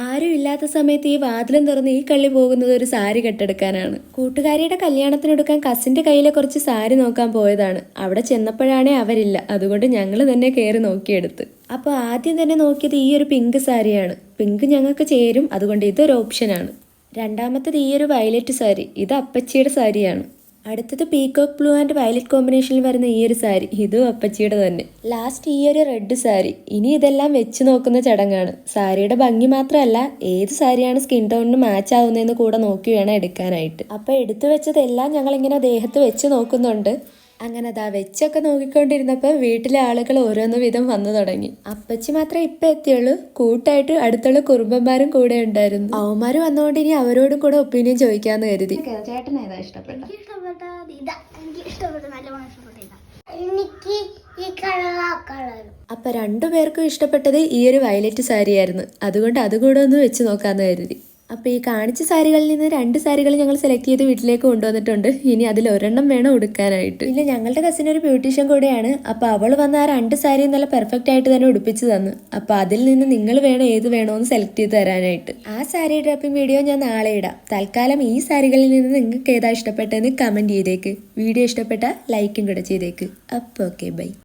ആരും ഇല്ലാത്ത സമയത്ത് ഈ വാതിലും തുറന്ന് ഈ കള്ളി പോകുന്നത് ഒരു സാരി കെട്ടെടുക്കാനാണ്. കൂട്ടുകാരിയുടെ കല്യാണത്തിനെടുക്കാൻ കസിന്റെ കയ്യിലെ കുറച്ച് സാരി നോക്കാൻ പോയതാണ്. അവിടെ ചെന്നപ്പോഴാണേ അവരില്ല. അതുകൊണ്ട് ഞങ്ങൾ തന്നെ കയറി നോക്കിയെടുത്ത്. അപ്പോൾ ആദ്യം തന്നെ നോക്കിയത് ഈ ഒരു പിങ്ക് സാരിയാണ്. പിങ്ക് ഞങ്ങൾക്ക് ചേരും, അതുകൊണ്ട് ഇതൊരു ഓപ്ഷനാണ്. രണ്ടാമത്തത് ഈ ഒരു വയലറ്റ് സാരി. ഇത് അപ്പച്ചിയുടെ സാരിയാണ്. അടുത്തത് പീകോക്ക് ബ്ലൂ ആൻഡ് വയലറ്റ് കോമ്പിനേഷനിൽ വരുന്ന ഈ ഒരു സാരി. ഇതും അപ്പച്ചിയുടെ തന്നെ. ലാസ്റ്റ് ഈ ഒരു റെഡ് സാരി. ഇനി ഇതെല്ലാം വെച്ച് നോക്കുന്ന ചടങ്ങാണ്. സാരിയുടെ ഭംഗി മാത്രമല്ല, ഏത് സാരിയാണ് സ്കിൻ ടോണിന് മാച്ച് ആവുന്നതെന്ന് കൂടെ നോക്കി വേണം എടുക്കാനായിട്ട്. അപ്പോൾ എടുത്തു വെച്ചതെല്ലാം ഞങ്ങളിങ്ങനെ ദേഹത്ത് വെച്ച് നോക്കുന്നുണ്ട്. അങ്ങനെ അതാ വെച്ചൊക്കെ നോക്കിക്കൊണ്ടിരുന്നപ്പോൾ വീട്ടിലെ ആളുകൾ ഓരോന്ന് വിധം വന്നു തുടങ്ങി. അപ്പച്ചി മാത്രമേ ഇപ്പം എത്തിയുള്ളൂ. കൂട്ടായിട്ട് അടുത്തുള്ള കുറുമ്പന്മാരും കൂടെ ഉണ്ടായിരുന്നു. അവന്മാര് വന്നുകൊണ്ട് ഇനി അവരോടും കൂടെ ഒപ്പീനിയൻ ചോദിക്കാന്ന് കരുതി. ചേട്ടൻ ഏതാ ഇഷ്ടപ്പെട്ട? അപ്പൊ രണ്ടുപേർക്കും ഇഷ്ടപ്പെട്ടത് ഈ ഒരു വയലറ്റ് സാരിയായിരുന്നു. അതുകൊണ്ട് അതുകൂടെ ഒന്ന് വെച്ച് നോക്കാന്ന് കരുതി. അപ്പോൾ ഈ കാണിച്ച സാരികളിൽ നിന്ന് 2 സാരികൾ ഞങ്ങൾ സെലക്ട് ചെയ്ത് വീട്ടിലേക്ക് കൊണ്ടുവന്നിട്ടുണ്ട്. ഇനി അതിൽ ഒരെണ്ണം വേണം ഉടുക്കാനായിട്ട്. പിന്നെ ഞങ്ങളുടെ കസിൻ ഒരു ബ്യൂട്ടീഷ്യൻ കൂടെയാണ്. അപ്പോൾ അവൾ വന്ന് ആ 2 സാരിയും നല്ല പെർഫെക്റ്റ് ആയിട്ട് തന്നെ ഉടുപ്പിച്ച് തന്നു. അപ്പോൾ അതിൽ നിന്ന് നിങ്ങൾ വേണം ഏത് വേണമെന്ന് സെലക്ട് ചെയ്ത് തരാനായിട്ട്. ആ സാരി ഡ്രോപ്പിംഗ് വീഡിയോ ഞാൻ നാളെ ഇടാം. തൽക്കാലം ഈ സാരികളിൽ നിന്ന് നിങ്ങൾക്ക് ഏതാ ഇഷ്ടപ്പെട്ടതെന്ന് കമൻറ്റ് ചെയ്തേക്ക്. വീഡിയോ ഇഷ്ടപ്പെട്ടാൽ ലൈക്കും കൂടെ ചെയ്തേക്ക്. അപ്പോൾ ഓക്കെ, ബൈ.